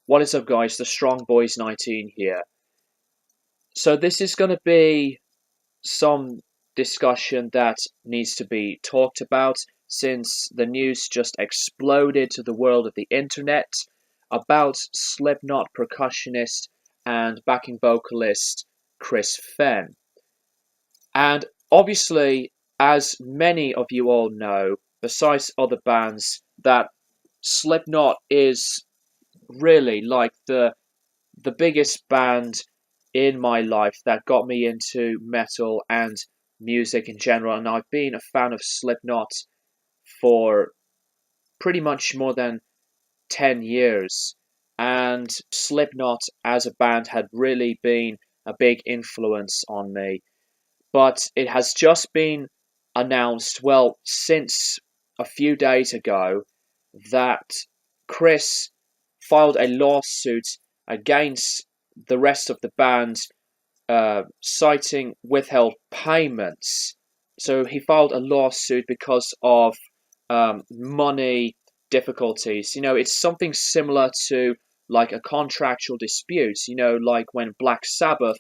What is up, guys? The Strong Boys 19 here. So this is going to be some discussion that needs to be talked about since the news just exploded to the world of the internet about Slipknot percussionist and backing vocalist Chris Fehn. And obviously, as many of you all know, besides other bands, that Slipknot is really like the biggest band in my life that got me into metal and music in general, and I've been a fan of Slipknot for pretty much more than 10 years. And Slipknot as a band had really been a big influence on me. But it has just been announced, well, since a few days ago, that Chris filed a lawsuit against the rest of the band, citing withheld payments. So he filed a lawsuit because of money difficulties. It's something similar to like a contractual dispute. Like when Black Sabbath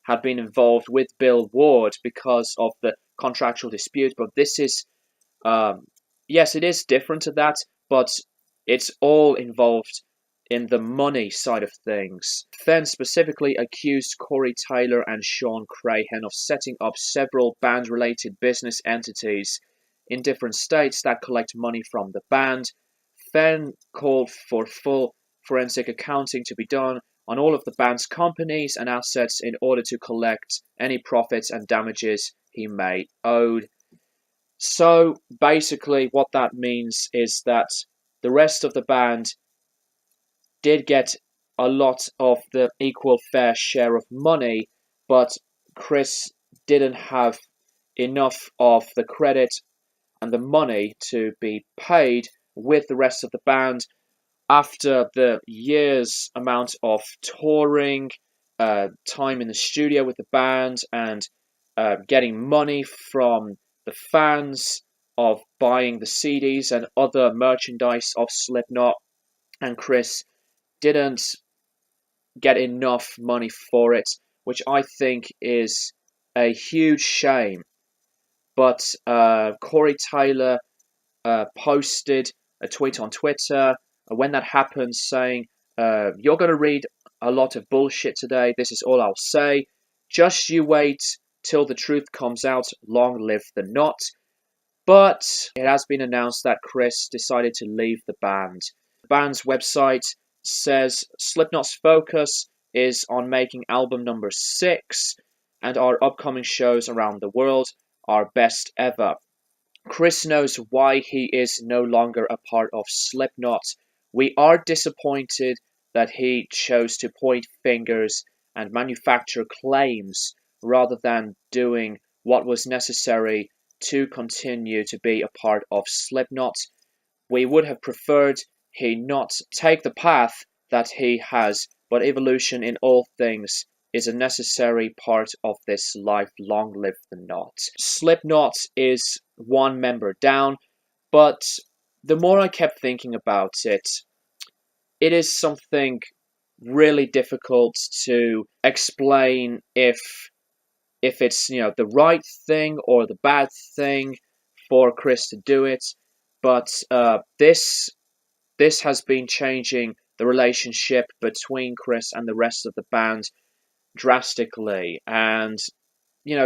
had been involved with Bill Ward because of the contractual dispute. But this is, yes, it is different to that, but it's all involved in the money side of things. Fehn specifically accused Corey Taylor and Sean Crahan of setting up several band-related business entities in different states that collect money from the band. Fehn called for full forensic accounting to be done on all of the band's companies and assets in order to collect any profits and damages he may owed. So basically what that means is that the rest of the band did get a lot of the equal fair share of money, but Chris didn't have enough of the credit and the money to be paid with the rest of the band after the years amount of touring, time in the studio with the band, and getting money from the fans of buying the CDs and other merchandise of Slipknot, and Chris didn't get enough money for it, which I think is a huge shame. But Corey Taylor posted a tweet on Twitter when that happened saying, you're going to read a lot of bullshit today. This is all I'll say. Just you wait till the truth comes out. Long live the knot. But it has been announced that Chris decided to leave the band. The band's website says Slipknot's focus is on making album number 6, and our upcoming shows around the world are best ever. Chris knows why he is no longer a part of Slipknot. We are disappointed that he chose to point fingers and manufacture claims rather than doing what was necessary to continue to be a part of Slipknot. We would have preferred he not take the path that he has, but evolution in all things is a necessary part of this life. Long live the knot. Slipknot is one member down, but the more I kept thinking about it, it is something really difficult to explain if it's the right thing or the bad thing for Chris to do it. But this has been changing the relationship between Chris and the rest of the band drastically. And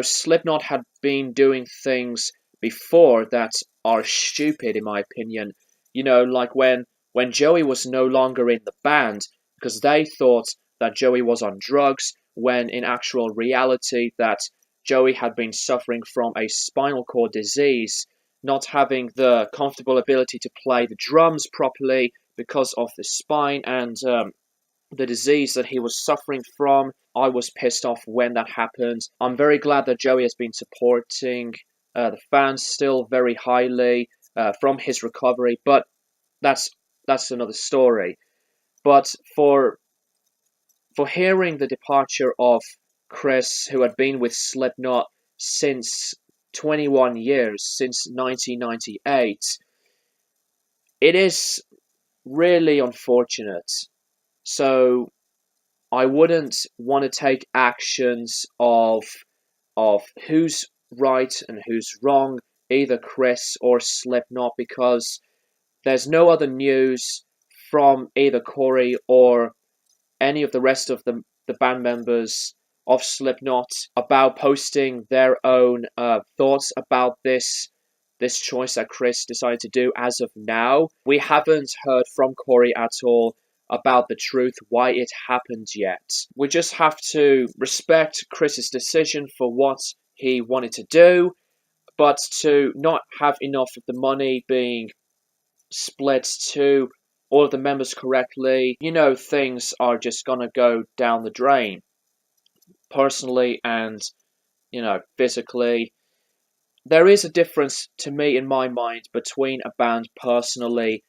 Slipknot had been doing things before that are stupid in my opinion. Like when Joey was no longer in the band because they thought that Joey was on drugs, when in actual reality that Joey had been suffering from a spinal cord disease, not having the comfortable ability to play the drums properly because of the spine and the disease that he was suffering from. I was pissed off when that happened. I'm very glad that Joey has been supporting the fans still very highly from his recovery, but that's another story. But for hearing the departure of Chris, who had been with Slipknot since 21 years, since 1998, it is really unfortunate. So I wouldn't want to take actions of who's right and who's wrong, either Chris or Slipknot, because there's no other news from either Corey or any of the rest of the band members of Slipknot about posting their own thoughts about this choice that Chris decided to do. As of now, we haven't heard from Corey at all about the truth, why it happened yet. We just have to respect Chris's decision for what he wanted to do, but to not have enough of the money being split to all of the members correctly, things are just gonna go down the drain, personally and, physically. There is a difference to me in my mind between a band personally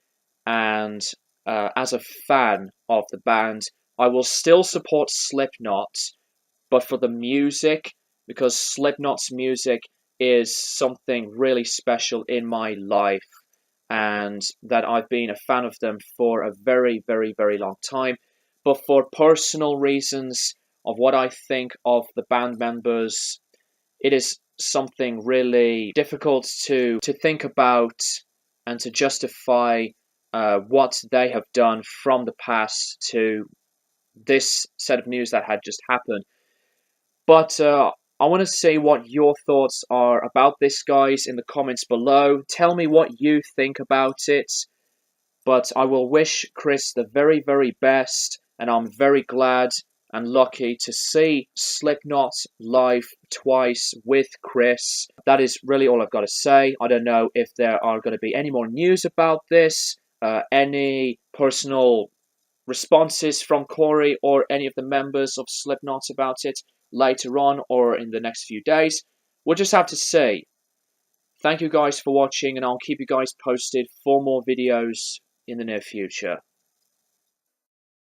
and as a fan of the band. I will still support Slipknot, but for the music, because Slipknot's music is something really special in my life, and that I've been a fan of them for a very, very, very long time. But for personal reasons of what I think of the band members, it is something really difficult to think about and to justify what they have done from the past to this set of news that had just happened. But I want to see what your thoughts are about this, guys, in the comments below. Tell me what you think about it. But I will wish Chris the very, very best, and I'm very glad and lucky to see Slipknot live twice with Chris. That is really all I've got to say. I don't know if there are going to be any more news about this, any personal responses from Corey or any of the members of Slipknot about it later on or in the next few days. We'll just have to see. Thank you guys for watching, and I'll keep you guys posted for more videos in the near future.